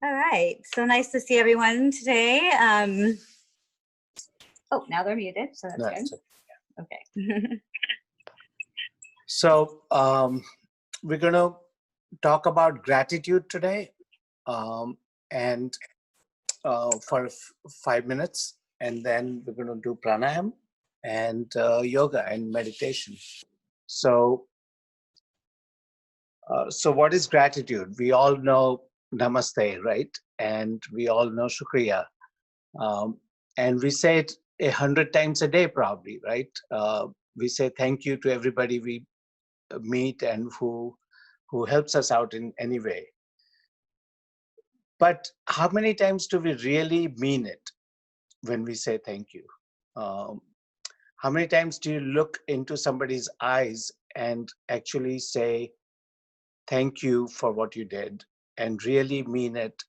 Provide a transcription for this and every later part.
All right, so nice to see everyone today. Oh, now they're muted, so that's good. Okay. So we're going to talk about gratitude today, and for 5 minutes, and then we're going to do pranayam and yoga and meditation. So what is gratitude? We all know namaste, right? And we all know shukriya. And we say it 100 times a day, probably, right? We say thank you to everybody we meet and who helps us out in any way. But how many times do we really mean it when we say thank you? How many times do you look into somebody's eyes and actually say thank you for what you did and really mean it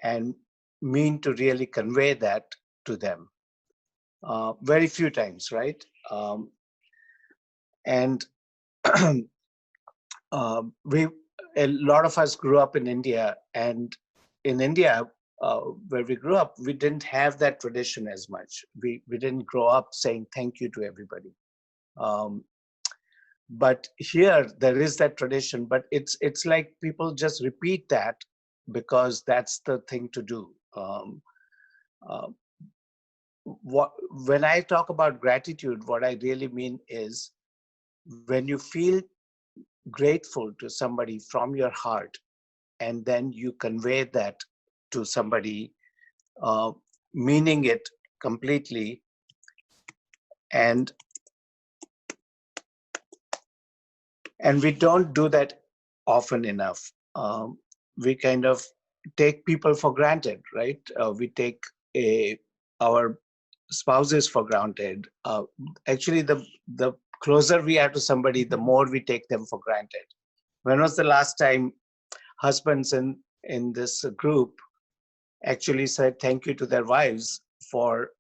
and mean to really convey that to them? Very few times, right? And a lot of us grew up in India, and in India, where we grew up, we didn't have that tradition as much. We didn't grow up saying thank you to everybody. But here there is that tradition, but it's like people just repeat that because that's the thing to do. When I talk about gratitude, what I really mean is when you feel grateful to somebody from your heart, and then you convey that to somebody, meaning it completely, and we don't do that often enough. We kind of take people for granted, right? We take our spouses for granted. Actually, the closer we are to somebody, the more we take them for granted. When was the last time husbands in this group actually said thank you to their wives for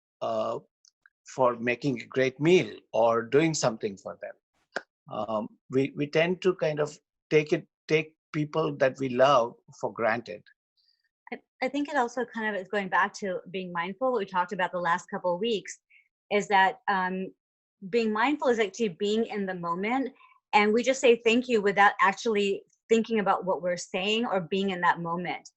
making a great meal or doing something for them? We tend to kind of take people that we love for granted. I think it also kind of is going back to being mindful. What we talked about the last couple of weeks is that being mindful is actually being in the moment, and we just say thank you without actually thinking about what we're saying or being in that moment.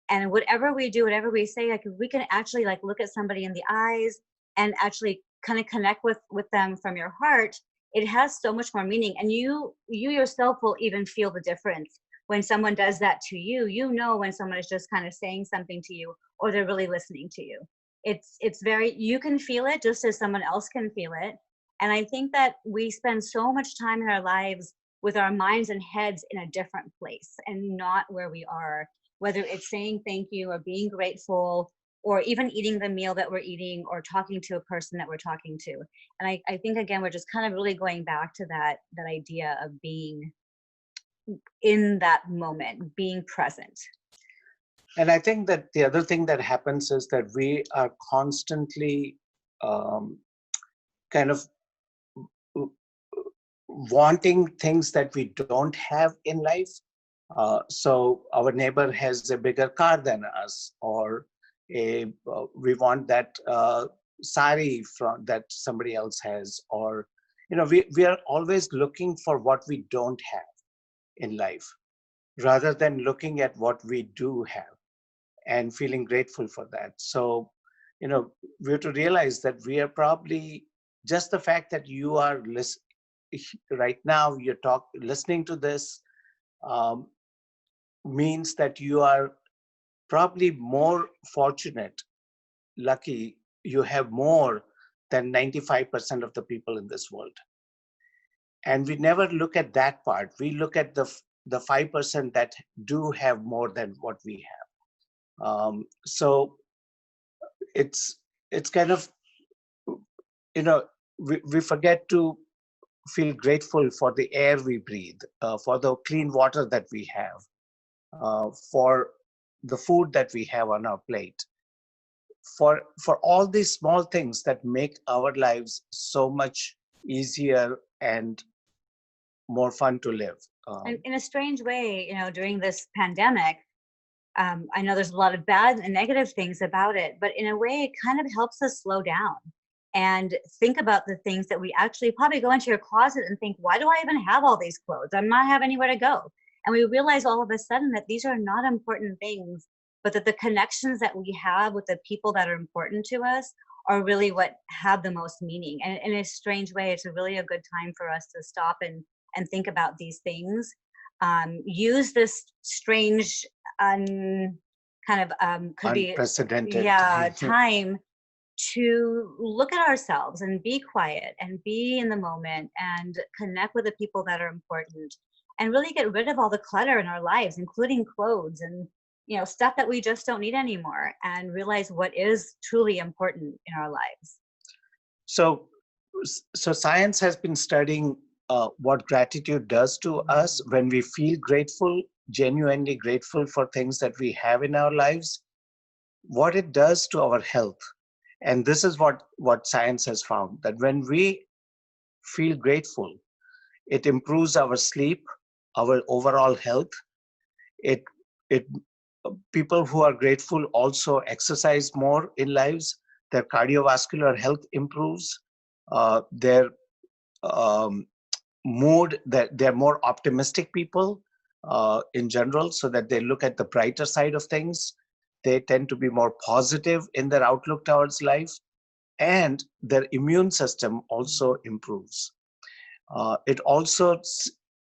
And whatever we do, whatever we say, like we can actually like look at somebody in the eyes and actually kind of connect with them from your heart. It has so much more meaning, and you yourself will even feel the difference when someone does that to you. You know when someone is just kind of saying something to you or they're really listening to you. It's very, you can feel it just as someone else can feel it. And I think that we spend so much time in our lives with our minds and heads in a different place and not where we are, whether it's saying thank you or being grateful or even eating the meal that we're eating or talking to a person that we're talking to. And I think, again, we're just kind of really going back to that idea of being in that moment, being present. And I think that the other thing that happens is that we are constantly kind of wanting things that we don't have in life. So our neighbor has a bigger car than us, or we want that sari that somebody else has, or we are always looking for what we don't have in life, rather than looking at what we do have and feeling grateful for that. So we have to realize that we are probably, just the fact that you are right now, you're listening to this, means that you are probably more fortunate, lucky. You have more than 95% of the people in this world. And we never look at that part. We look at the 5% that do have more than what we have. So it's kind of, we forget to feel grateful for the air we breathe, for the clean water that we have, for the food that we have on our plate, for all these small things that make our lives so much easier and more fun to live. And in a strange way, during this pandemic, I know there's a lot of bad and negative things about it, but in a way, it kind of helps us slow down and think about the things that we actually probably go into your closet and think, why do I even have all these clothes? I'm not have anywhere to go. And we realize all of a sudden that these are not important things, but that the connections that we have with the people that are important to us are really what have the most meaning. And in a strange way, it's a really a good time for us to stop and think about these things. Use this strange, kind of could be unprecedented time to look at ourselves and be quiet and be in the moment and connect with the people that are important and really get rid of all the clutter in our lives, including clothes and stuff that we just don't need anymore, and realize what is truly important in our lives. So, so science has been studying what gratitude does to us when we feel grateful, genuinely grateful for things that we have in our lives, what it does to our health. And this is what science has found, that when we feel grateful, it improves our sleep, our overall health. It people who are grateful also exercise more in lives. Their cardiovascular health improves. Their mood, that they're more optimistic people in general, so that they look at the brighter side of things. They tend to be more positive in their outlook towards life, and their immune system also improves. It also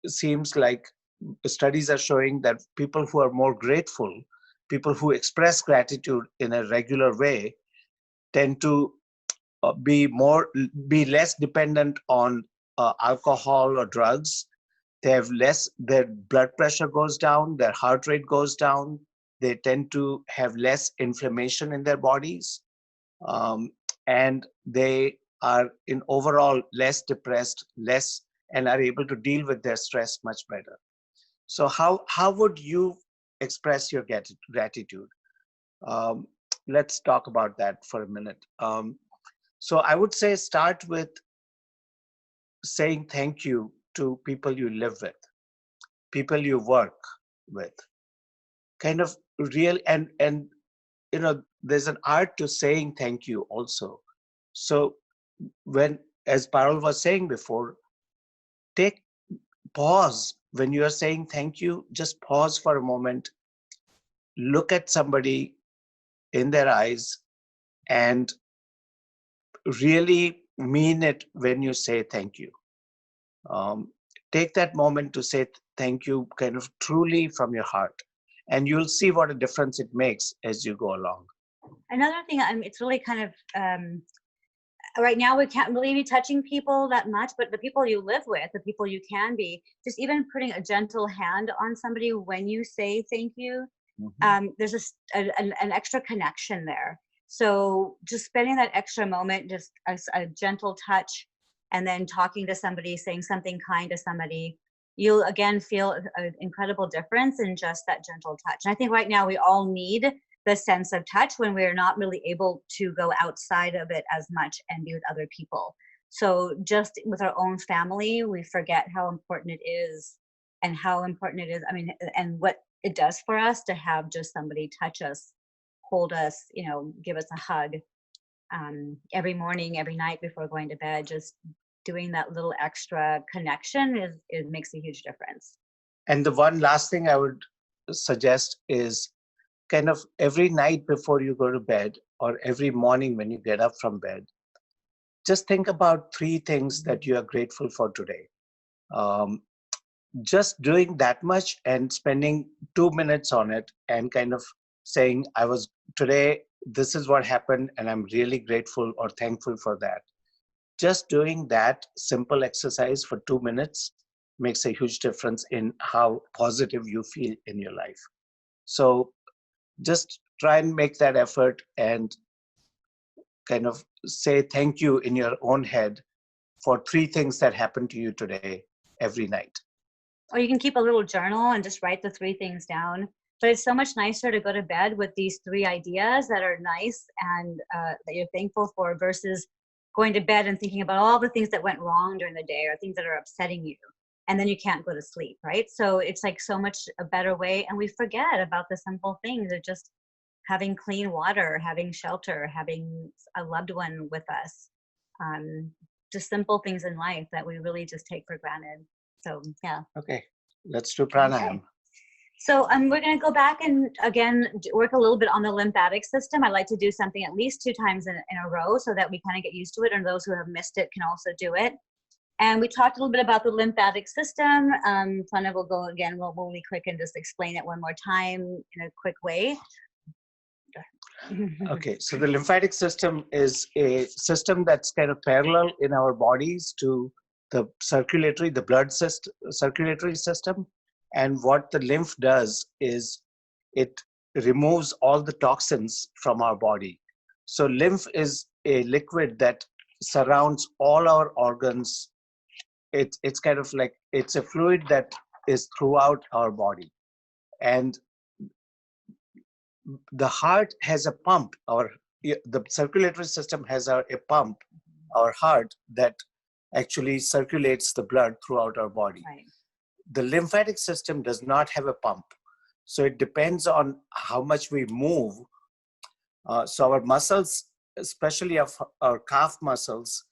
seems like studies are showing that people who are more grateful, people who express gratitude in a regular way, tend to be less dependent on alcohol or drugs. They have less, their blood pressure goes down, their heart rate goes down. They tend to have less inflammation in their bodies, and they are in overall less depressed, less, and are able to deal with their stress much better. So how would you express your gratitude? Um, let's talk about that for a minute. So I would say start with saying thank you to people you live with, people you work with, kind of real, and there's an art to saying thank you also. So when, as Parul was saying before, take pause when you are saying thank you. Just pause for a moment, look at somebody in their eyes, and really mean it when you say thank you. Um, take that moment to say thank you kind of truly from your heart, and you'll see what a difference it makes as you go along. Another thing, it's really kind of right now we can't really be touching people that much, but the people you live with, the people you can be, just even putting a gentle hand on somebody when you say thank you, there's an extra connection there. So just spending that extra moment, just a gentle touch, and then talking to somebody, saying something kind to somebody, you'll again feel an incredible difference in just that gentle touch. And I think right now we all need the sense of touch when we're not really able to go outside of it as much and be with other people. So just with our own family, we forget how important it is, and how important it is. I mean, and what it does for us to have just somebody touch us, hold us, give us a hug, every morning, every night before going to bed. Just doing that little extra connection it makes a huge difference. And the one last thing I would suggest is kind of every night before you go to bed, or every morning when you get up from bed, just think about 3 things that you are grateful for today. Um, just doing that much and spending 2 minutes on it, and kind of saying, today, this is what happened, and I'm really grateful or thankful for that. Just doing that simple exercise for 2 minutes makes a huge difference in how positive you feel in your life. So just try and make that effort, and kind of say thank you in your own head for 3 things that happened to you today every night. Or you can keep a little journal and just write the 3 things down. But it's so much nicer to go to bed with these 3 ideas that are nice and that you're thankful for, versus going to bed and thinking about all the things that went wrong during the day or things that are upsetting you. And then you can't go to sleep, right? So it's like so much a better way. And we forget about the simple things of just having clean water, having shelter, having a loved one with us. Just simple things in life that we really just take for granted. So yeah. Okay, let's do Okay. pranayam. So we're going to go back and again work a little bit on the lymphatic system. I like to do something at least 2 times in a row so that we kind of get used to it, and those who have missed it can also do it. And we talked a little bit about the lymphatic system. Pranav will go again really quick and just explain it one more time in a quick way. Okay, so the lymphatic system is a system that's kind of parallel in our bodies to the circulatory system. And what the lymph does is it removes all the toxins from our body. So lymph is a liquid that surrounds all our organs. It's kind of like, it's a fluid that is throughout our body. And the heart has a pump, the circulatory system has a pump, our heart, that actually circulates the blood throughout our body. Right. The lymphatic system does not have a pump. So it depends on how much we move. So our muscles, especially of our calf muscles,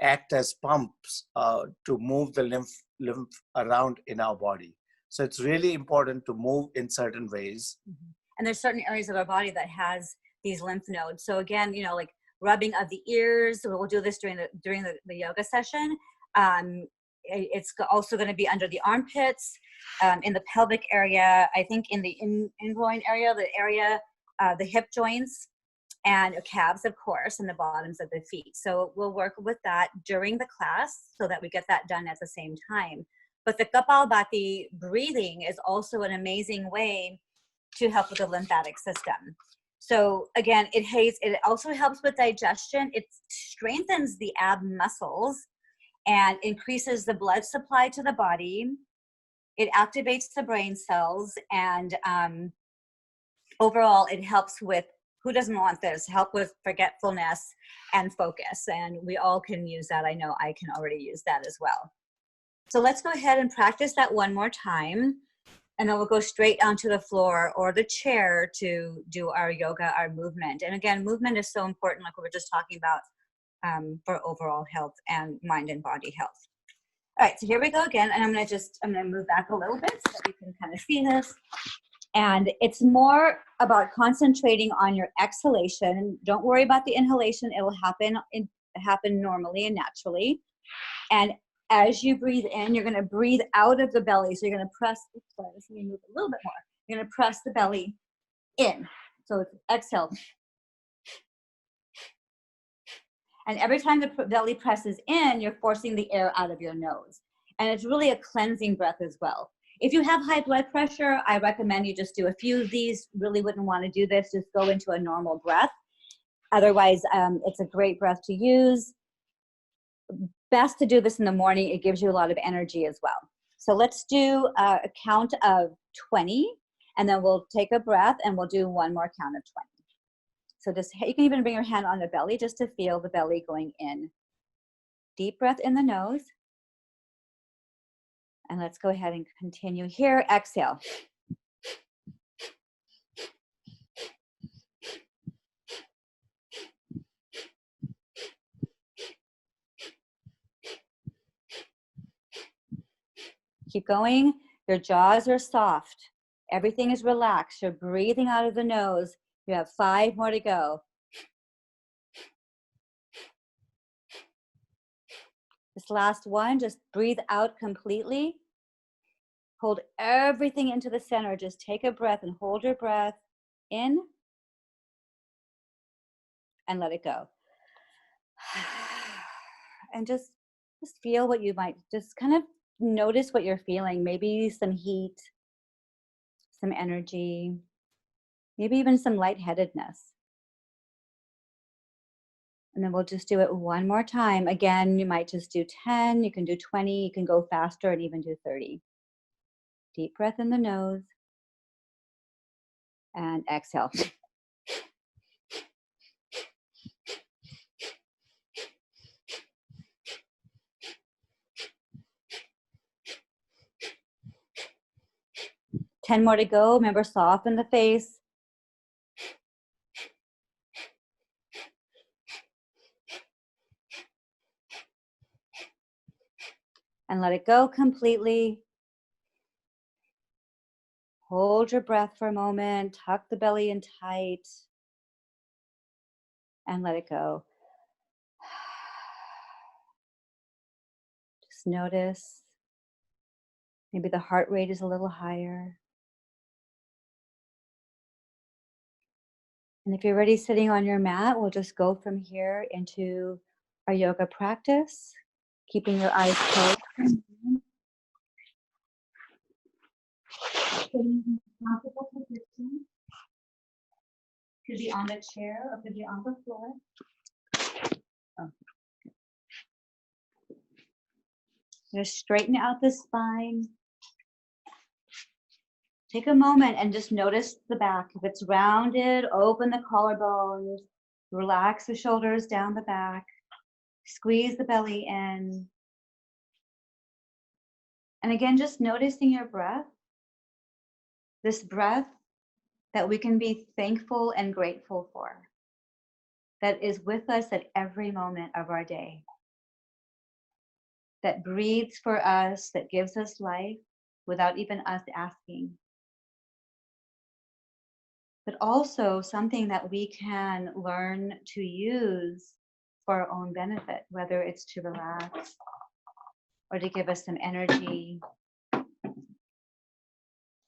act as pumps to move the lymph around in our body. So it's really important to move in certain ways. Mm-hmm. And there's certain areas of our body that has these lymph nodes. So again, you know, like rubbing of the ears. So we'll do this during the yoga session. It's also going to be under the armpits, in the pelvic area. I think in the ingroin area, the hip joints, and calves, of course, and the bottoms of the feet. So we'll work with that during the class so that we get that done at the same time. But the Kapalbhati breathing is also an amazing way to help with the lymphatic system. So again, it also helps with digestion. It strengthens the ab muscles and increases the blood supply to the body. It activates the brain cells, and overall it helps with, who doesn't want this, help with forgetfulness and focus. And we all can use that. I know I can already use that as well. So let's go ahead and practice that one more time. And then we'll go straight onto the floor or the chair to do our yoga, our movement. And again, movement is so important, like we were just talking about, for overall health and mind and body health. All right, so here we go again. And I'm gonna move back a little bit so that you can kind of see this. And it's more about concentrating on your exhalation. Don't worry about the inhalation. It will happen normally and naturally. And as you breathe in, you're going to breathe out of the belly. So you're going to press, let me move a little bit more. You're going to press the belly in. So it's exhale. And every time the belly presses in, you're forcing the air out of your nose. And it's really a cleansing breath as well. If you have high blood pressure, I recommend you just do a few of these. Really wouldn't want to do this. Just go into a normal breath. Otherwise, it's a great breath to use. Best to do this in the morning. It gives you a lot of energy as well. So let's do a count of 20, and then we'll take a breath and we'll do one more count of 20. So just, you can even bring your hand on the belly just to feel the belly going in. Deep breath in the nose. And let's go ahead and continue here. Exhale. Keep going. Your jaws are soft. Everything is relaxed. You're breathing out of the nose. You have 5 more to go. This last one, just breathe out completely. Hold everything into the center. Just take a breath and hold your breath in and let it go. And just feel what you might, just kind of notice what you're feeling. Maybe some heat, some energy, maybe even some lightheadedness. And then we'll just do it one more time. Again, you might just do 10, you can do 20, you can go faster and even do 30. Deep breath in the nose. And exhale. 10 more to go. Remember, soften the face. And let it go completely. Hold your breath for a moment. Tuck the belly in tight. And let it go. Just notice. Maybe the heart rate is a little higher. And if you're ready sitting on your mat, we'll just go from here into our yoga practice, keeping your eyes closed. Comfortable position. Could be on the chair or could be on the floor. Just straighten out the spine. Take a moment and just notice the back. If it's rounded, open the collarbones, relax the shoulders down the back, squeeze the belly in. And again, just noticing your breath. This breath that we can be thankful and grateful for, that is with us at every moment of our day, that breathes for us, that gives us life without even us asking. But also something that we can learn to use for our own benefit, whether it's to relax or to give us some energy.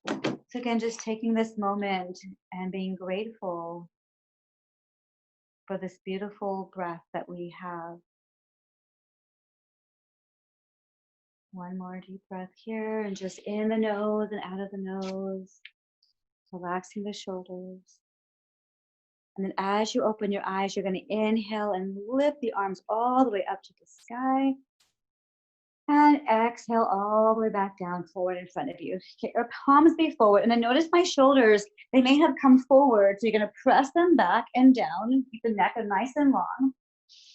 So again, just taking this moment and being grateful for this beautiful breath that we have. One more deep breath here, and just in the nose and out of the nose, relaxing the shoulders. And then as you open your eyes, you're going to inhale and lift the arms all the way up to the sky. And exhale all the way back down, forward in front of you. Okay, your palms be forward. And then notice my shoulders, they may have come forward. So you're going to press them back and down, keep the neck nice and long.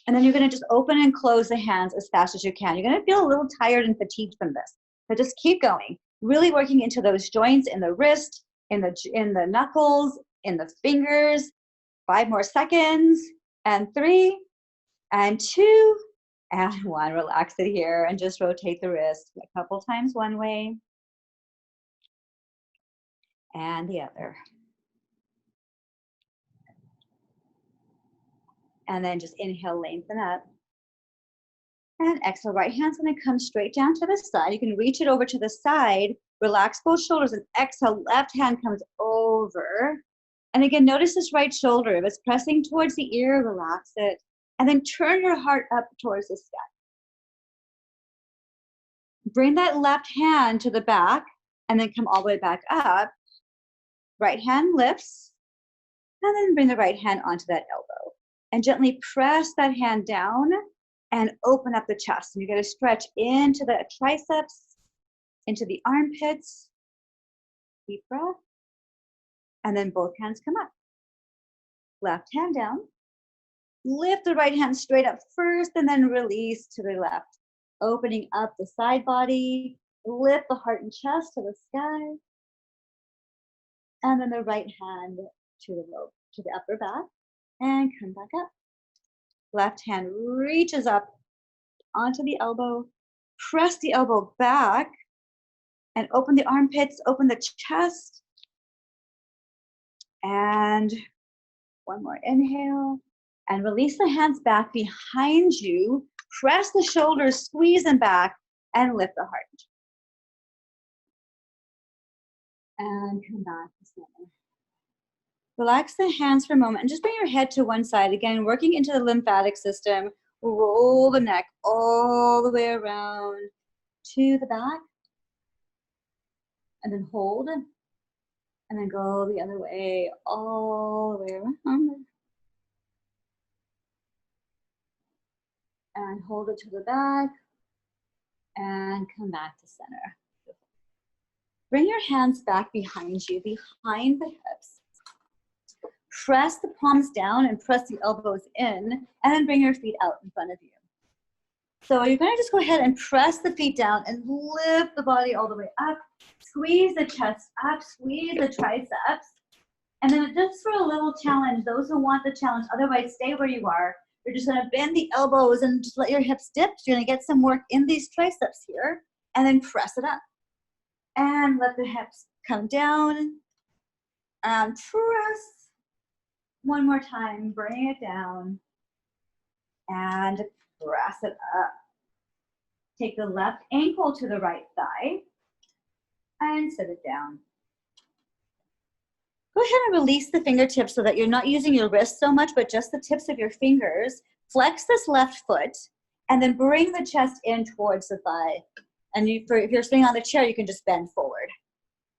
And then you're going to just open and close the hands as fast as you can. You're going to feel a little tired and fatigued from this. But just keep going. Really working into those joints in the wrist, in the knuckles, in the fingers. 5 more seconds. And 3, and 2, and 1. Relax it here and just rotate the wrist a couple times one way and the other. And then just inhale, lengthen up. And exhale, right hand's gonna come straight down to the side. You can reach it over to the side, relax both shoulders, and exhale, left hand comes over. And again, notice this right shoulder. If it's pressing towards the ear, relax it. And then turn your heart up towards the sky. Bring that left hand to the back and then come all the way back up. Right hand lifts, and then bring the right hand onto that elbow. And gently press that hand down and open up the chest. And you're going to stretch into the triceps, into the armpits. Deep breath. And then both hands come up. Left hand down. Lift the right hand straight up first and then release to the left. Opening up the side body. Lift the heart and chest to the sky. And then the right hand to the upper back. And come back up. Left hand reaches up onto the elbow. Press the elbow back and open the armpits, open the chest. And one more inhale. And release the hands back behind you. Press the shoulders, squeeze them back, and lift the heart. And come back to center. Relax the hands for a moment and just bring your head to one side. Again, working into the lymphatic system. Roll the neck all the way around to the back. And then hold. And then go the other way, all the way around. And hold it to the back. And come back to center. Bring your hands back behind you, behind the hips. press the palms down and press the elbows in, and then bring your feet out in front of you. So you're going to just go ahead and press the feet down and lift the body all the way up. Squeeze the chest up, squeeze the triceps. And then just for a little challenge, those who want the challenge, otherwise stay where you are. You're just going to bend the elbows and just let your hips dip. You're going to get some work in these triceps here, and then press it up. And let the hips come down and press. One more time, bring it down and press it up. Take the left ankle to the right thigh and set it down. Go ahead and release the fingertips so that you're not using your wrists so much, but just the tips of your fingers. Flex this left foot and then bring the chest in towards the thigh. And if you're sitting on the chair, you can just bend forward.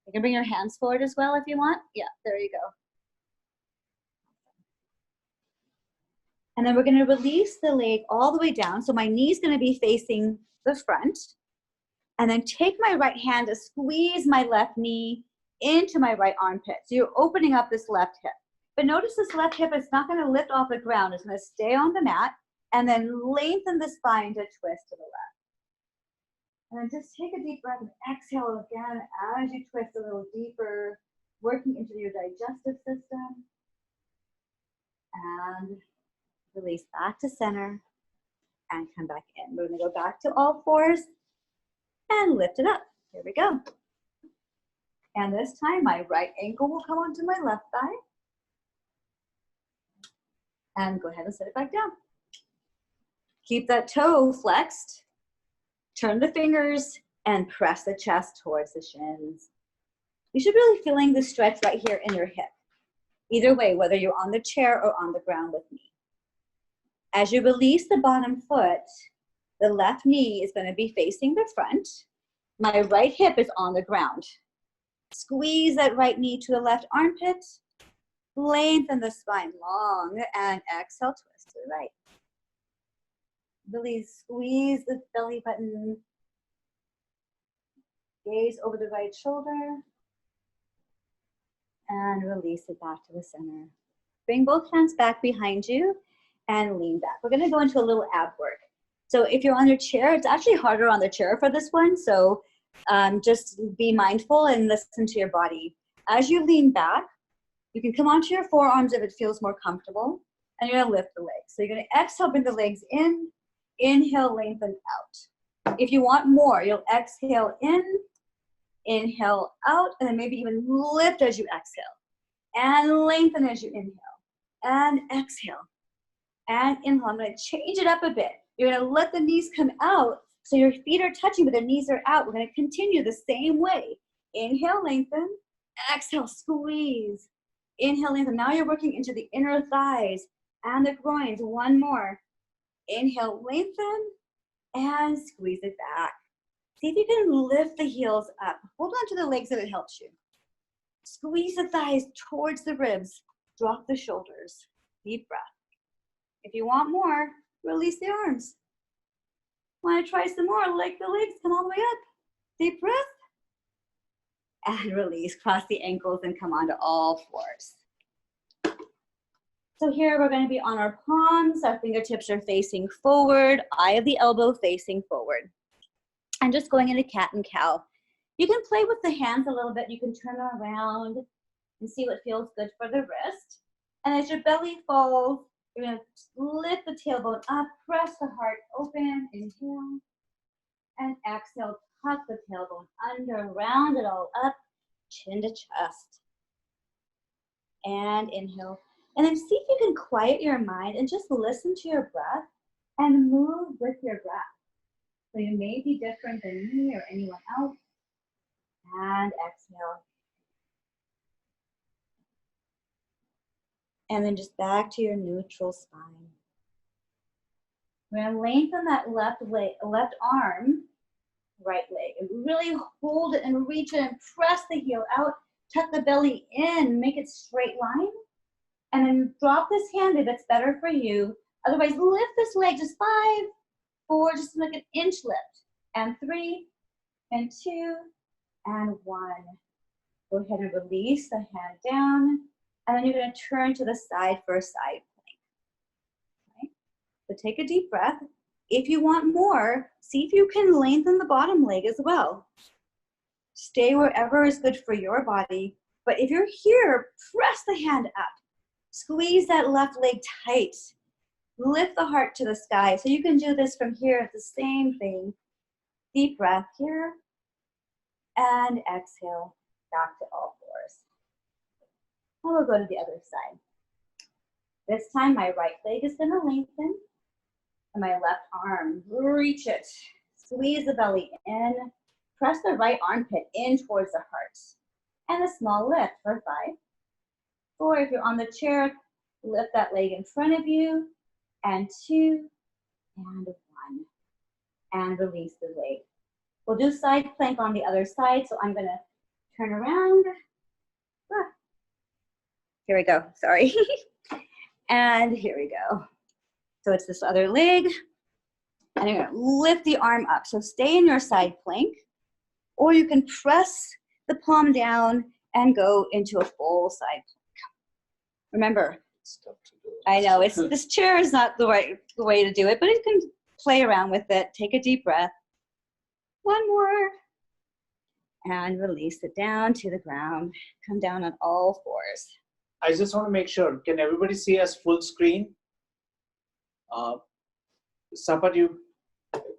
You can bring your hands forward as well if you want. Yeah, there you go. And then we're going to release the leg all the way down. So my knee's going to be facing the front. And then take my right hand to squeeze my left knee into my right armpit. So you're opening up this left hip. But notice this left hip is not going to lift off the ground. It's going to stay on the mat and then lengthen the spine to twist to the left. And then just take a deep breath and exhale again as you twist a little deeper, working into your digestive system. And release back to center and come back in. We're going to go back to all fours and lift it up. Here we go. And this time my right ankle will come onto my left thigh. And go ahead and set it back down. Keep that toe flexed. Turn the fingers and press the chest towards the shins. You should really feeling the stretch right here in your hip. Either way, whether you're on the chair or on the ground with me. As you release the bottom foot, the left knee is going to be facing the front. My right hip is on the ground. Squeeze that right knee to the left armpit. Lengthen the spine long and exhale, twist to the right. Really squeeze the belly button. Gaze over the right shoulder. And release it back to the center. Bring both hands back behind you and lean back. We're going to go into a little ab work. So if you're on your chair, it's actually harder on the chair for this one. So just be mindful and listen to your body. As you lean back, you can come onto your forearms if it feels more comfortable. And you're going to lift the legs. So you're going to exhale, bring the legs in. Inhale, lengthen out. If you want more, you'll exhale in, inhale out, and then maybe even lift as you exhale. And lengthen as you inhale. And exhale. And inhale. I'm going to change it up a bit. You're going to let the knees come out so your feet are touching, but the knees are out. We're going to continue the same way. Inhale, lengthen. Exhale, squeeze. Inhale, lengthen. Now you're working into the inner thighs and the groins. One more. Inhale, lengthen, and squeeze it back. See if you can lift the heels up. Hold on to the legs if it helps you. Squeeze the thighs towards the ribs. Drop the shoulders. Deep breath. If you want more, release the arms. Want to try some more? Like the legs come all the way up. Deep breath. And release. Cross the ankles and come onto all fours. So here we're going to be on our palms. Our fingertips are facing forward. Eye of the elbow facing forward. And just going into cat and cow. You can play with the hands a little bit. You can turn them around and see what feels good for the wrist. And as your belly falls, you're going to lift the tailbone up, press the heart open, inhale, and exhale, tuck the tailbone under, round it all up, chin to chest. And inhale. And then see if you can quiet your mind and just listen to your breath and move with your breath. So you may be different than me or anyone else. And exhale. And then just back to your neutral spine. We're going to lengthen that left leg, left arm, right leg. And really hold it and reach it and press the heel out. Tuck the belly in, make it straight line. And then drop this hand if it's better for you. Otherwise, lift this leg just 5, 4, just like an inch lift. And 3, and 2, and 1. Go ahead and release the hand down And then you're going to turn to the side for a side plank. Okay? So take a deep breath. If you want more, see if you can lengthen the bottom leg as well. Stay wherever is good for your body. But if you're here, press the hand up. Squeeze that left leg tight. Lift the heart to the sky. So you can do this from here. It's the same thing. Deep breath here. And exhale back to all fours. And we'll go to the other side. This time my right leg is going to lengthen. And my left arm, reach it. Squeeze the belly in. Press the right armpit in towards the heart. And a small lift for 5. 4, if you're on the chair, lift that leg in front of you. And 2, and 1. And release the leg. We'll do side plank on the other side, so I'm gonna turn around. Here we go, sorry. And here we go. So it's this other leg. And you're gonna lift the arm up. So stay in your side plank, or you can press the palm down and go into a full side plank. Remember, I know this chair is not the way to do it, but you can play around with it. Take a deep breath. 1 more. And release it down to the ground. Come down on all fours. I just want to make sure, can everybody see us full screen? Somebody,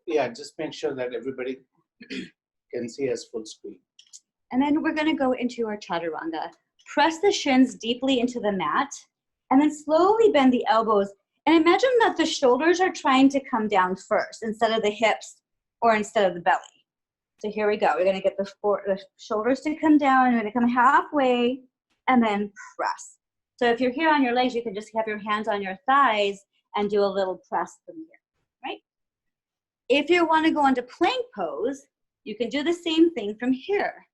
yeah, just make sure that everybody can see us full screen. And then we're gonna go into our chaturanga. Press the shins deeply into the mat, and then slowly bend the elbows. And imagine that the shoulders are trying to come down first instead of the hips or instead of the belly. So here we go. We're gonna get the shoulders to come down, and we're gonna come halfway and then press. So if you're here on your legs, you can just have your hands on your thighs and do a little press from here, right? If you wanna go into plank pose, you can do the same thing from here.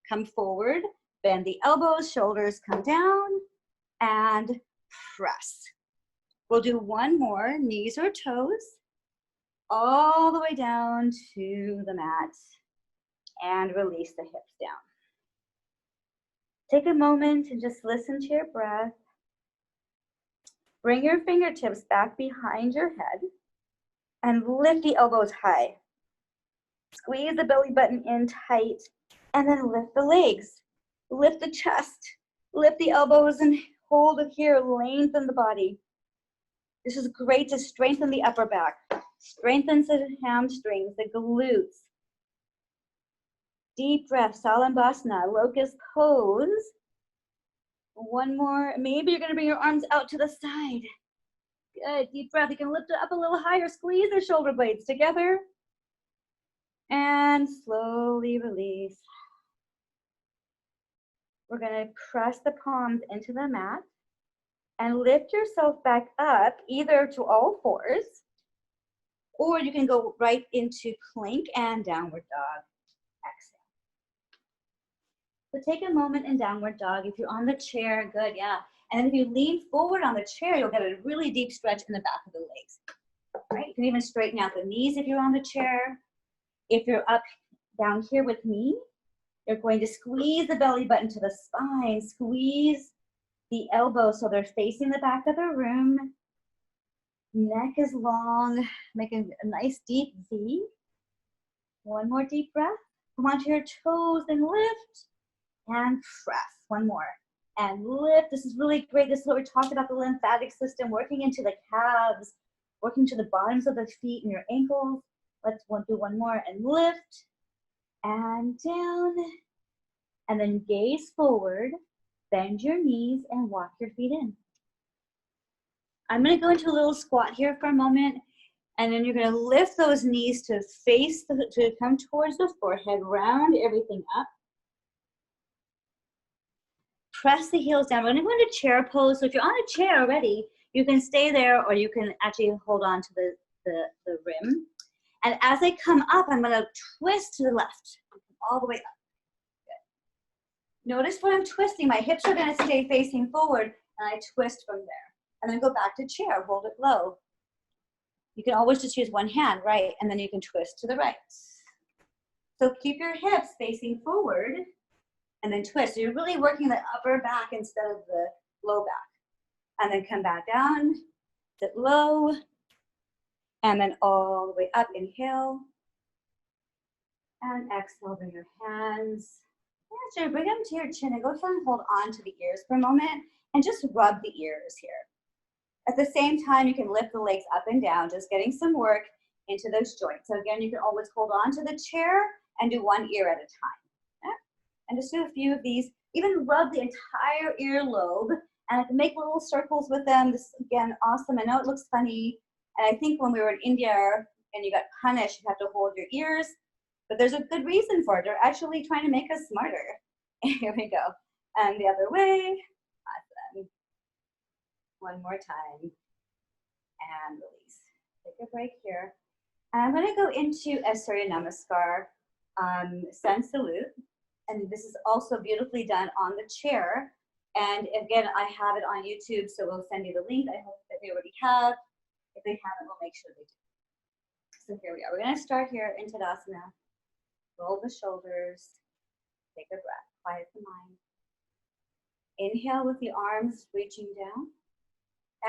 Come forward, bend the elbows, shoulders come down, and press. We'll do 1 more, knees or toes, all the way down to the mat, and release the hips down. Take a moment and just listen to your breath. Bring your fingertips back behind your head and lift the elbows high. Squeeze the belly button in tight, and then lift the legs. Lift the chest, lift the elbows and hold it here, lengthen the body. This is great to strengthen the upper back, strengthens the hamstrings, the glutes. Deep breath, Salambhasana, locust pose. 1 more, maybe you're gonna bring your arms out to the side. Good, deep breath, you can lift it up a little higher, squeeze the shoulder blades together. And slowly release. We're gonna press the palms into the mat and lift yourself back up either to all fours, or you can go right into plank and downward dog. Exhale. So take a moment in downward dog. If you're on the chair, good, yeah. And if you lean forward on the chair, you'll get a really deep stretch in the back of the legs. Right? You can even straighten out the knees if you're on the chair. If you're up down here with me, you're going to squeeze the belly button to the spine, squeeze the elbows so they're facing the back of the room. Neck is long, make a nice deep V. 1 more deep breath. Come onto your toes and lift and press. 1 more. And lift. This is really great. This is what we talked about, the lymphatic system, working into the calves, working to the bottoms of the feet and your ankles. Let's do 1 more and lift and down. And then gaze forward, bend your knees and walk your feet in. I'm gonna go into a little squat here for a moment, and then you're gonna lift those knees to face, to come towards the forehead, round everything up. Press the heels down. We're gonna go into chair pose. So if you're on a chair already, you can stay there, or you can actually hold on to the rim. And as I come up, I'm gonna twist to the left, all the way up. Good. Notice when I'm twisting, my hips are gonna stay facing forward, and I twist from there. And then go back to chair, hold it low. You can always just use 1 hand, right? And then you can twist to the right. So keep your hips facing forward, and then twist. So you're really working the upper back instead of low back. And then come back down, sit low, and then all the way up, inhale. And exhale, bring your hands. Yeah, sure, bring them to your chin and go ahead and hold on to the ears for a moment and just rub the ears here. At the same time, you can lift the legs up and down, just getting some work into those joints. So again, you can always hold on to the chair and do one ear at a time. Yeah? And just do a few of these. Even rub the entire earlobe and make little circles with them. This is, again, awesome. I know it looks funny. And I think when we were in India and you got punished, you have to hold your ears. But there's a good reason for it. They're actually trying to make us smarter. Here we go. And the other way. Awesome. One more time. And release. Take a break here. And I'm going to go into a Surya Namaskar, Sun Salute. And this is also beautifully done on the chair. And again, I have it on YouTube, so we'll send you the link. I hope that they already have. If they haven't, we'll make sure they do. So here we are. We're going to start here in Tadasana. Roll the shoulders. Take a breath. Quiet the mind. Inhale with the arms reaching down.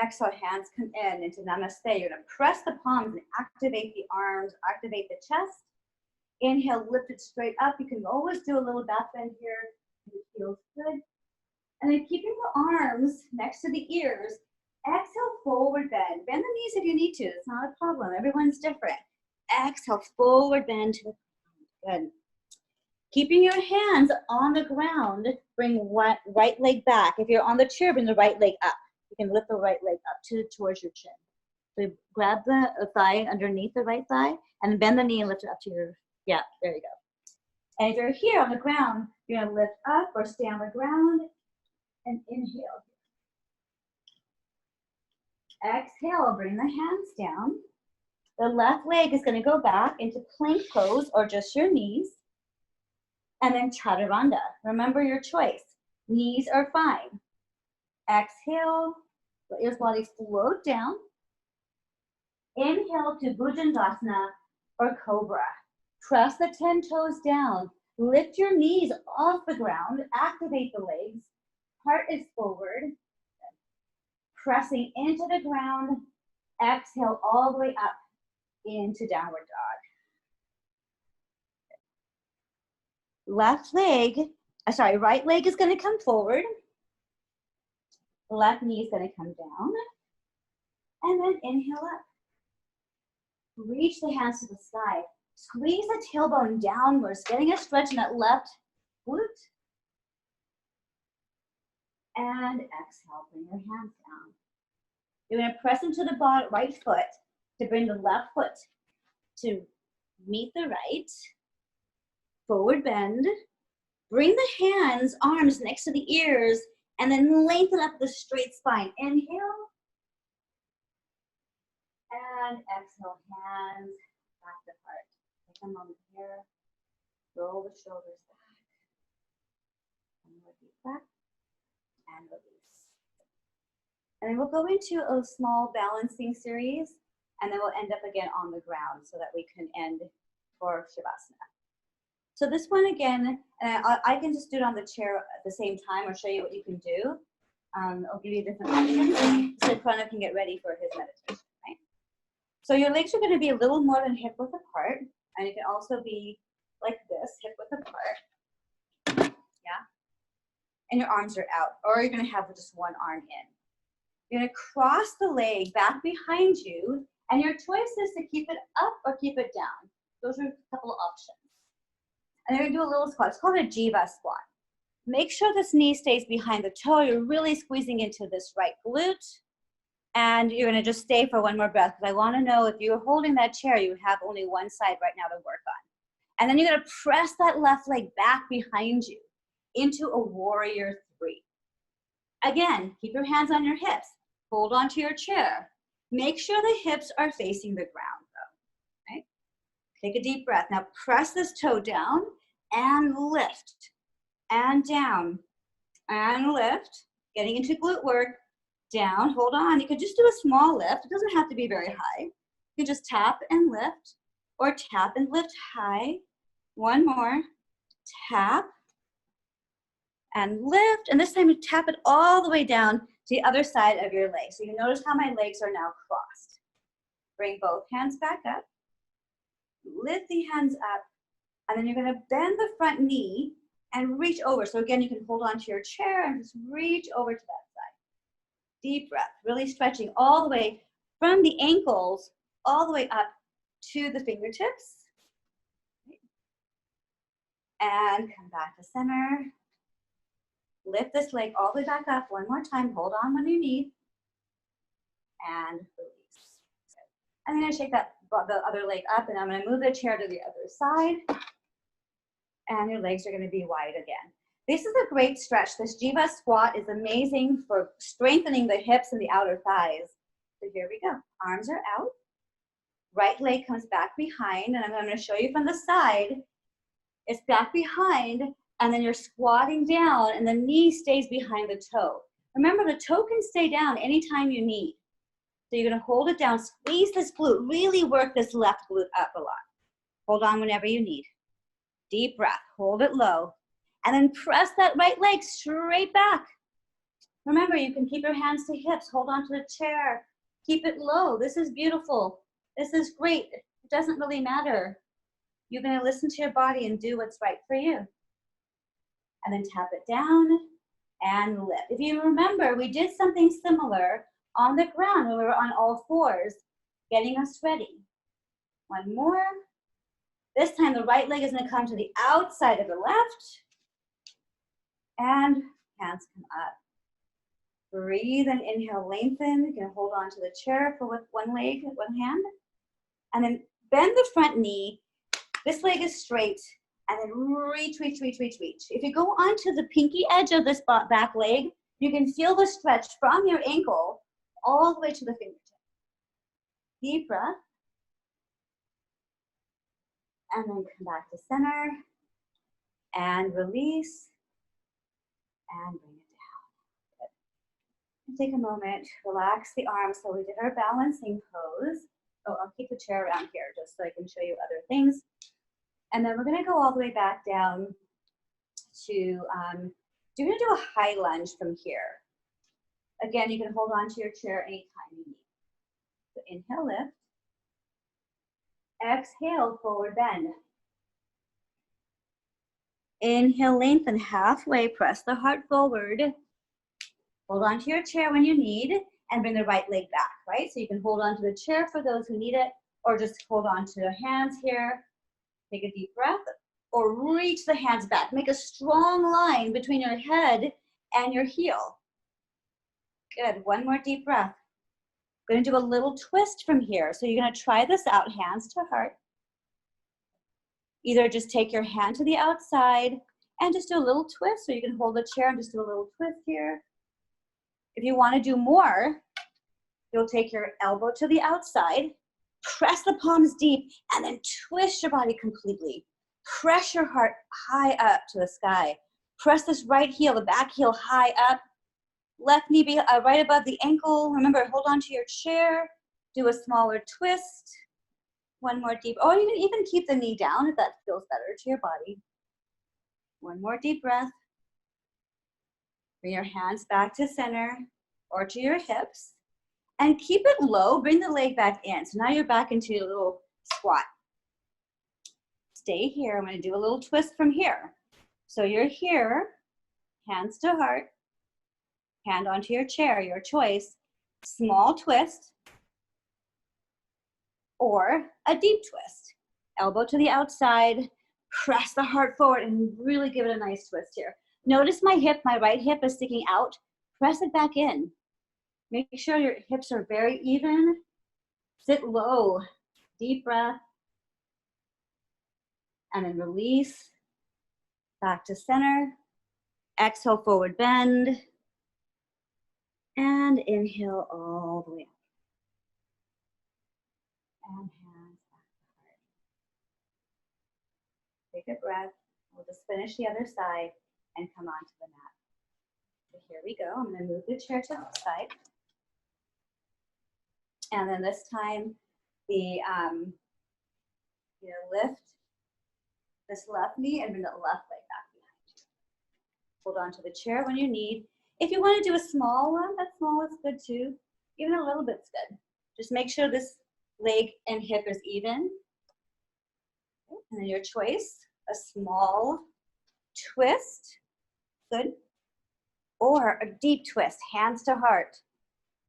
Exhale, hands come in into Namaste. You're going to press the palms and activate the arms, activate the chest. Inhale, lift it straight up. You can always do a little back bend here. It feels good. And then keeping the arms next to the ears. Exhale, forward bend. Bend the knees if you need to. It's not a problem. Everyone's different. Exhale, forward bend to the ground. Good. Keeping your hands on the ground, bring right leg back. If you're on the chair, bring the right leg up. You can lift the right leg up towards your chin. So grab the thigh underneath the right thigh and bend the knee and lift it up to your, yeah, there you go. And if you're here on the ground, you're gonna lift up or stay on the ground and inhale. Exhale, bring the hands down. The left leg is gonna go back into plank pose or just your knees. And then chaturanga. Remember your choice. Knees are fine. Exhale, let your body float down. Inhale to Bhujangasana or Cobra. Press the 10 toes down. Lift your knees off the ground. Activate the legs. Heart is forward. Pressing into the ground. Exhale all the way up into downward dog. Right leg is going to come forward. Left knee is going to come down. And then inhale up. Reach the hands to the sky. Squeeze the tailbone downwards, getting a stretch in that left glute. And exhale, bring your hands down. You're going to press into the right foot to bring the left foot to meet the right. Forward bend. Bring the hands, arms next to the ears, and then lengthen up the straight spine. Inhale. And exhale, hands back to heart. Take a moment here. Roll the shoulders back. One more deep breath. And release. And then we'll go into a small balancing series, and then we'll end up again on the ground so that we can end for Shavasana. So this one again, I can just do it on the chair at the same time or show you what you can do. I'll give you different options so Pranav can get ready for his meditation, right? So your legs are going to be a little more than hip width apart, and it can also be like this, hip width apart, yeah? And your arms are out, or you're going to have just one arm in. You're going to cross the leg back behind you, and your choice is to keep it up or keep it down. Those are a couple of options. And then we're going to do a little squat. It's called a jiva squat. Make sure this knee stays behind the toe. You're really squeezing into this right glute. And you're going to just stay for one more breath, because I want to know if you're holding that chair, you have only one side right now to work on. And then you're going to press that left leg back behind you into a warrior 3. Again, keep your hands on your hips. Hold on to your chair. Make sure the hips are facing the ground, though. Right? Take a deep breath. Now press this toe down and lift. And down. And lift. Getting into glute work. Down. Hold on. You could just do a small lift. It doesn't have to be very high. You can just tap and lift. Or tap and lift high. One more. Tap. and lift. And this time you tap it all the way down to the other side of your leg. So you can notice how my legs are now crossed. Bring both hands back up. Lift the hands up. And then you're going to bend the front knee and reach over. So again, you can hold on to your chair and just reach over to that side. Deep breath, really stretching all the way from the ankles all the way up to the fingertips. And come back to center. Lift this leg all the way back up. One more time. Hold on when you need. And release. I'm going to shake the other leg up, and I'm going to move the chair to the other side. And your legs are going to be wide again. This is a great stretch. This Jiva squat is amazing for strengthening the hips and the outer thighs. So here we go. Arms are out. Right leg comes back behind, and I'm going to show you from the side. It's back behind, and then you're squatting down, and the knee stays behind the toe. Remember, the toe can stay down anytime you need. So you're going to hold it down, squeeze this glute, really work this left glute up a lot. Hold on whenever you need. Deep breath, hold it low, and then press that right leg straight back. Remember, you can keep your hands to hips, hold on to the chair, keep it low. This is beautiful. This is great. It doesn't really matter. You're going to listen to your body and do what's right for you. And then tap it down and lift. If you remember, we did something similar on the ground when we were on all fours, getting us ready. One more. This time the right leg is going to come to the outside of the left. And hands come up. Breathe and inhale, lengthen. You can hold on to the chair for with one leg, one hand. And then bend the front knee. This leg is straight. And then reach, reach, reach, reach, reach. If you go onto the pinky edge of this back leg, you can feel the stretch from your ankle all the way to the fingertip. Deep breath. And then come back to center. And release. And bring it down. Good. And take a moment, relax the arms. So we did our balancing pose. Oh, I'll keep the chair around here just so I can show you other things. And then we're going to go all the way back down to, you're going to do a high lunge from here. Again, you can hold on to your chair anytime you need. So inhale, lift. Exhale, forward bend. Inhale, lengthen halfway, press the heart forward. Hold on to your chair when you need, and bring the right leg back, right? So you can hold on to the chair for those who need it, or just hold on to the hands here. Take a deep breath, or reach the hands back. Make a strong line between your head and your heel. Good, one more deep breath. We're gonna do a little twist from here. So you're gonna try this out, hands to heart. Either just take your hand to the outside and just do a little twist, or you can hold the chair and just do a little twist here. If you wanna do more, you'll take your elbow to the outside, press the palms deep, and then twist your body completely. Press your heart high up to the sky. Press this right heel, the back heel high up. Left knee be right above the ankle. Remember, hold on to your chair. Do a smaller twist. One more deep, or you can even keep the knee down if that feels better to your body. One more deep breath. Bring your hands back to center or to your hips. And keep it low, bring the leg back in. So now you're back into your little squat. Stay here, I'm gonna do a little twist from here. So you're here, hands to heart, hand onto your chair, your choice. Small twist, or a deep twist. Elbow to the outside, press the heart forward and really give it a nice twist here. Notice my hip, my right hip is sticking out. Press it back in. Make sure your hips are very even. Sit low, deep breath. And then release, back to center. Exhale, forward bend. And inhale all the way up. And hands back to heart. Take a breath. We'll just finish the other side and come onto the mat. So here we go. I'm going to move the chair to the side. And then this time, lift this left knee and bring the left leg back behind Hold on to the chair when you need. If you want to do a small one, that small is good too. Even a little bit's good. Just make sure this leg and hip is even. And then your choice, a small twist, good. Or a deep twist, hands to heart,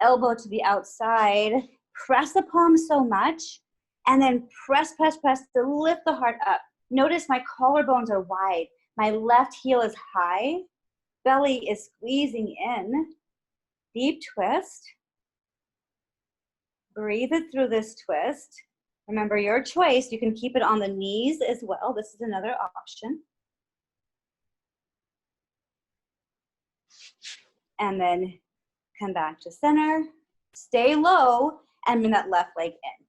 elbow to the outside. Press the palms so much, and then press, press, press to lift the heart up. Notice my collarbones are wide. My left heel is high. Belly is squeezing in. Deep twist. Breathe it through this twist. Remember your choice. You can keep it on the knees as well. This is another option. And then come back to center. Stay low and bring that left leg in.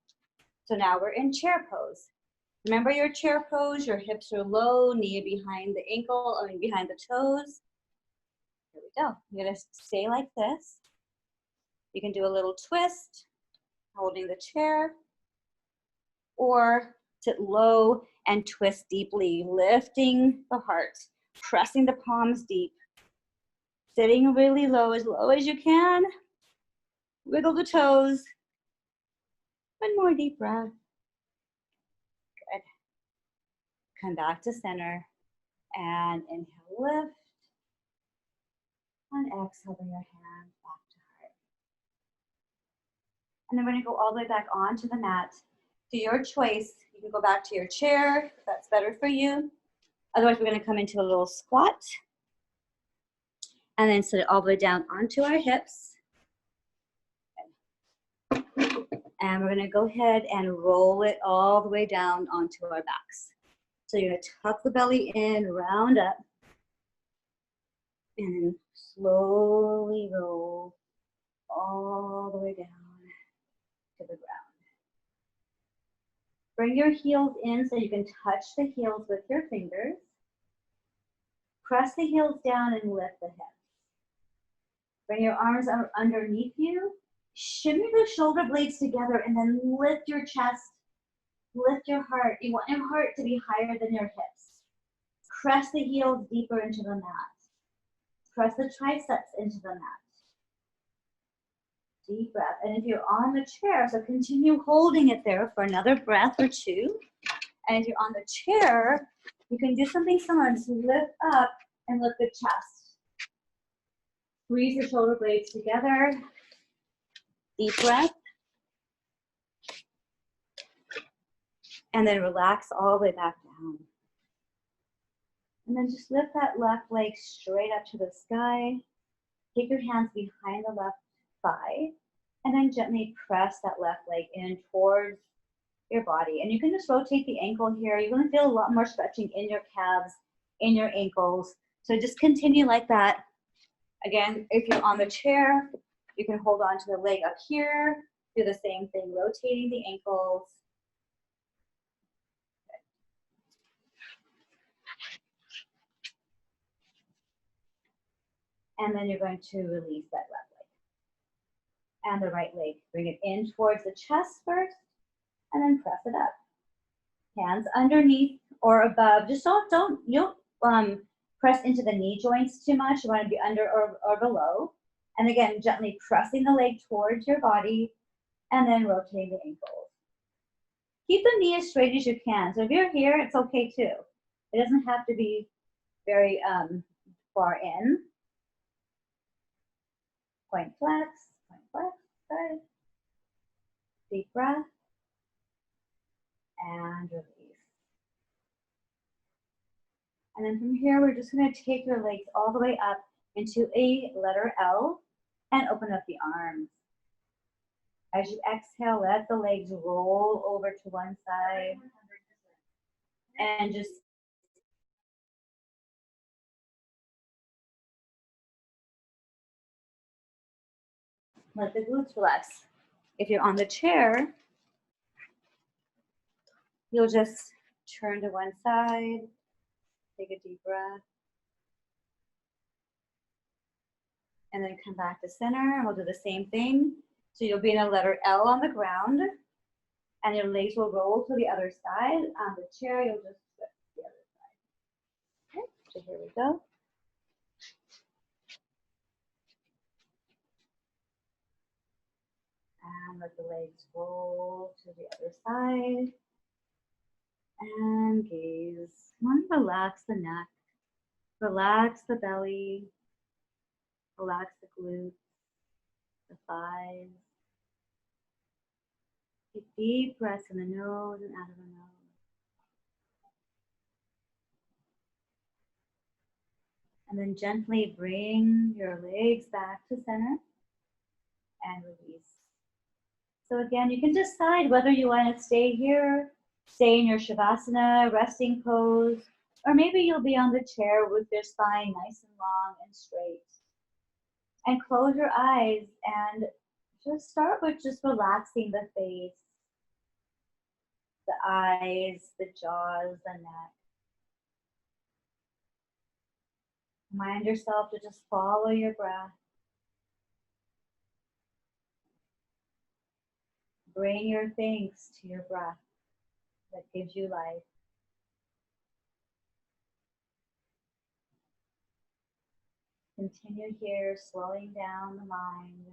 So now we're in chair pose. Remember your chair pose, your hips are low, knee behind the ankle, behind the toes. Here we go. You're gonna stay like this. You can do a little twist, holding the chair, or sit low and twist deeply, lifting the heart, pressing the palms deep, sitting really low as you can. Wiggle the toes. One more deep breath. Good. Come back to center and inhale, lift. And exhale, bring your hands back to heart. And then we're gonna go all the way back onto the mat. To your choice, you can go back to your chair if that's better for you. Otherwise, we're gonna come into a little squat. And then sit it all the way down onto our hips. And we're gonna go ahead and roll it all the way down onto our backs. So you're gonna tuck the belly in, round up, and then slowly roll all the way down to the ground. Bring your heels in so you can touch the heels with your fingers. Press the heels down and lift the hips. Bring your arms underneath you. Shimmy the shoulder blades together and then lift your chest, lift your heart. You want your heart to be higher than your hips. Press the heels deeper into the mat. Press the triceps into the mat. Deep breath. And if you're on the chair, so continue holding it there for another breath or two. And if you're on the chair, you can do something similar. Just lift up and lift the chest. Squeeze the shoulder blades together. Deep breath. And then relax all the way back down. And then just lift that left leg straight up to the sky. Take your hands behind the left thigh. And then gently press that left leg in towards your body. And you can just rotate the ankle here. You're going to feel a lot more stretching in your calves, in your ankles. So just continue like that. Again, if you're on the chair, you can hold on to the leg up here. Do the same thing, rotating the ankles. And then you're going to release that left leg. And the right leg. Bring it in towards the chest first, and then press it up. Hands underneath or above. Just don't press into the knee joints too much. You want to be under or below. And again, gently pressing the leg towards your body, and then rotating the ankles. Keep the knee as straight as you can. So if you're here, it's okay too. It doesn't have to be very far in. Point flex, good. Deep breath, and release. And then from here, we're just gonna take your legs all the way up into a letter L and open up the arms. As you exhale, let the legs roll over to one side and just let the glutes relax. If you're on the chair, you'll just turn to one side, take a deep breath, and then come back to center. And we'll do the same thing. So you'll be in a letter L on the ground, and your legs will roll to the other side. On the chair, you'll just switch to the other side. Okay, so here we go. And let the legs roll to the other side. And gaze. And relax the neck. Relax the belly. Relax the glutes, the thighs. Take deep breaths in the nose and out of the nose. And then gently bring your legs back to center and release. So again, you can decide whether you want to stay here, stay in your Shavasana, resting pose, or maybe you'll be on the chair with your spine nice and long and straight. And close your eyes and just start with just relaxing the face, the eyes, the jaws, the neck. Remind yourself to just follow your breath. Bring your thanks to your breath that gives you life. Continue here, slowing down the mind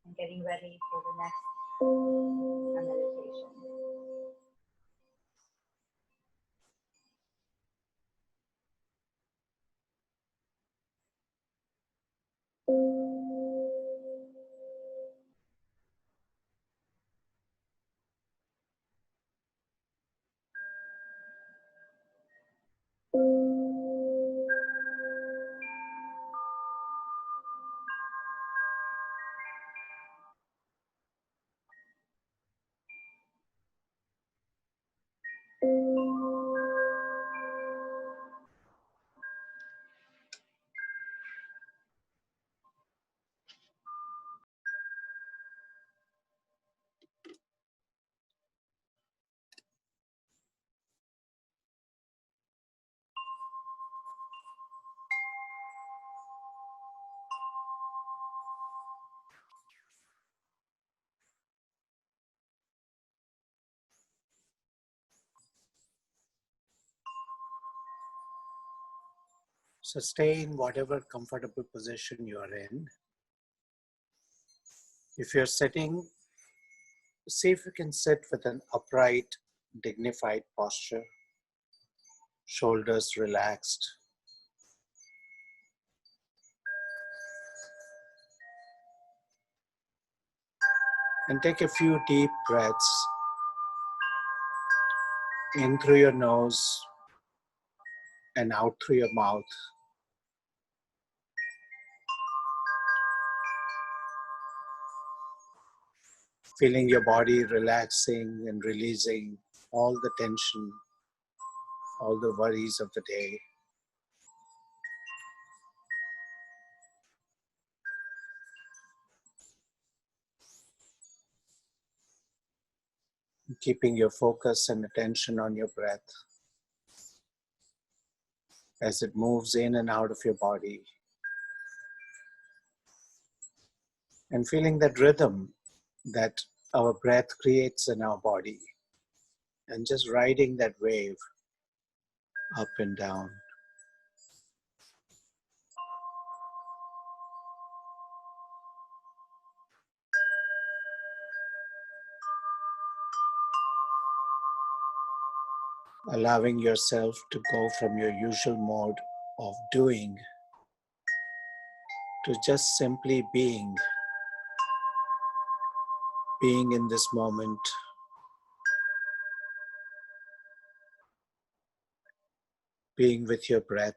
and getting ready for the next meditation. So stay in whatever comfortable position you are in. If you're sitting, see if you can sit with an upright, dignified posture, shoulders relaxed. And take a few deep breaths in through your nose and out through your mouth. Feeling your body relaxing and releasing all the tension, all the worries of the day. Keeping your focus and attention on your breath as it moves in and out of your body. And feeling that rhythm that our breath creates in our body. And just riding that wave up and down. Allowing yourself to go from your usual mode of doing to just simply being in this moment, being with your breath.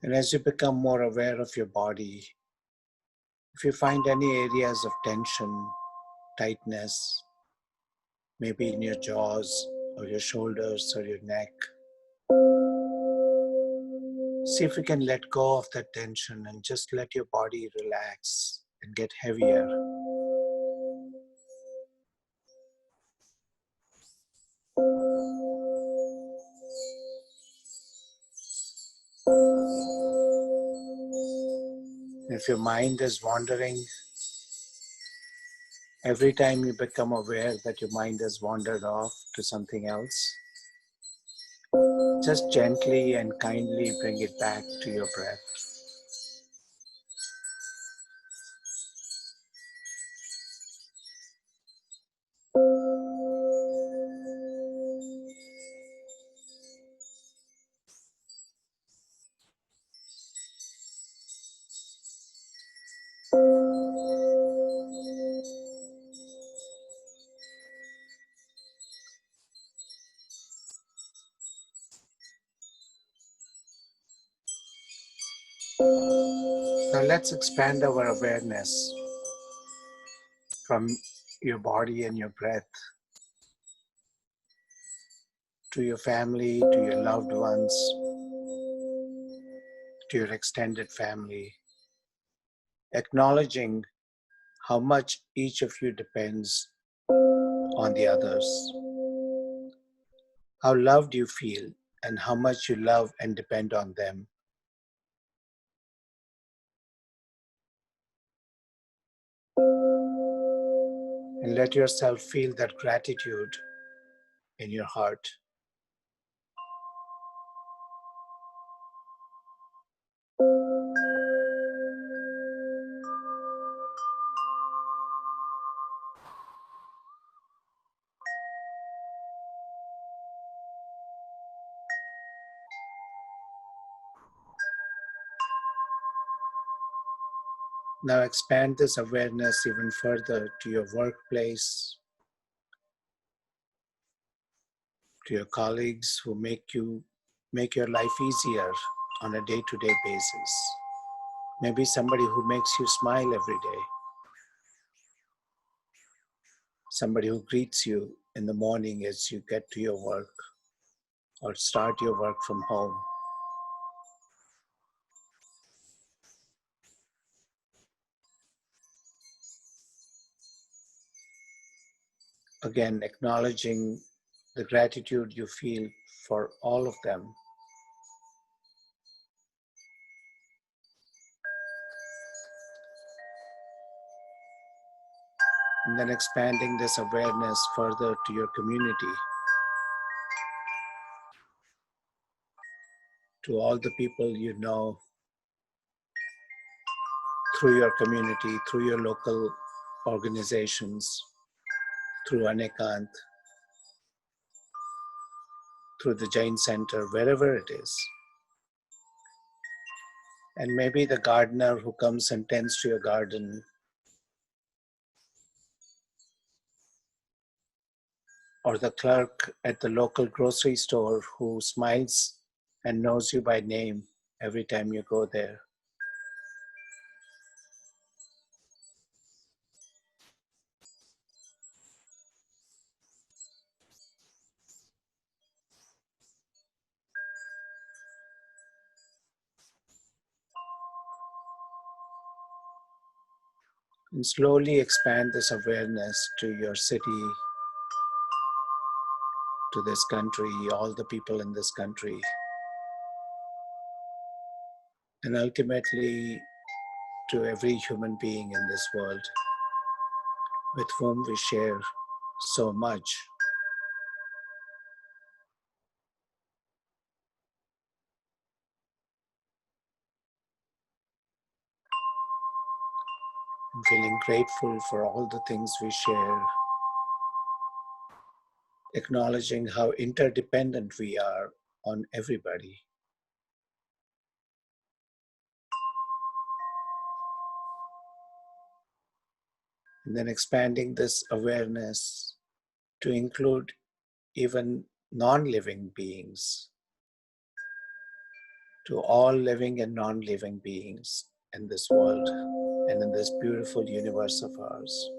And as you become more aware of your body, if you find any areas of tension, tightness, maybe in your jaws or your shoulders or your neck, see if you can let go of that tension and just let your body relax and get heavier. If your mind is wandering, Every time you become aware that your mind has wandered off to something else, just gently and kindly bring it back to your breath. Now let's expand our awareness from your body and your breath to your family, to your loved ones, to your extended family, acknowledging how much each of you depends on the others, how loved you feel, and how much you love and depend on them. And let yourself feel that gratitude in your heart. Now expand this awareness even further to your workplace, to your colleagues who make your life easier on a day-to-day basis. Maybe somebody who makes you smile every day. Somebody who greets you in the morning as you get to your work or start your work from home. Again, acknowledging the gratitude you feel for all of them. And then expanding this awareness further to your community, to all the people you know through your community, through your local organizations, through Anekant, through the Jain Center, wherever it is. And maybe the gardener who comes and tends to your garden, or the clerk at the local grocery store who smiles and knows you by name every time you go there. And slowly expand this awareness to your city, to this country, all the people in this country, and ultimately to every human being in this world with whom we share so much. I'm feeling grateful for all the things we share, acknowledging how interdependent we are on everybody. And then expanding this awareness to include even non-living beings, to all living and non-living beings in this world and in this beautiful universe of ours.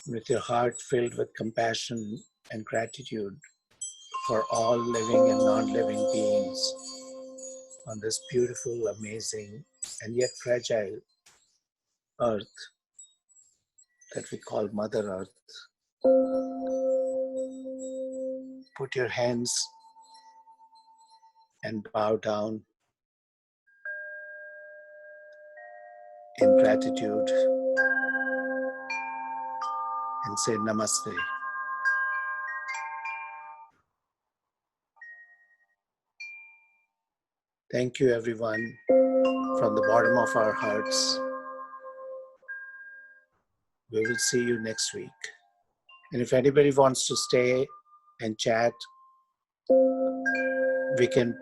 with your heart filled with compassion and gratitude for all living and non-living beings on this beautiful, amazing, and yet fragile earth that we call Mother Earth. Put your hands and bow down in gratitude and say Namaste. Thank you, everyone, from the bottom of our hearts. We will see you next week. And if anybody wants to stay and chat, we can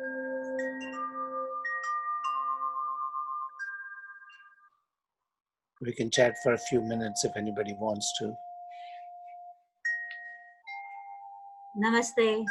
chat for a few minutes if anybody wants to. Namaste.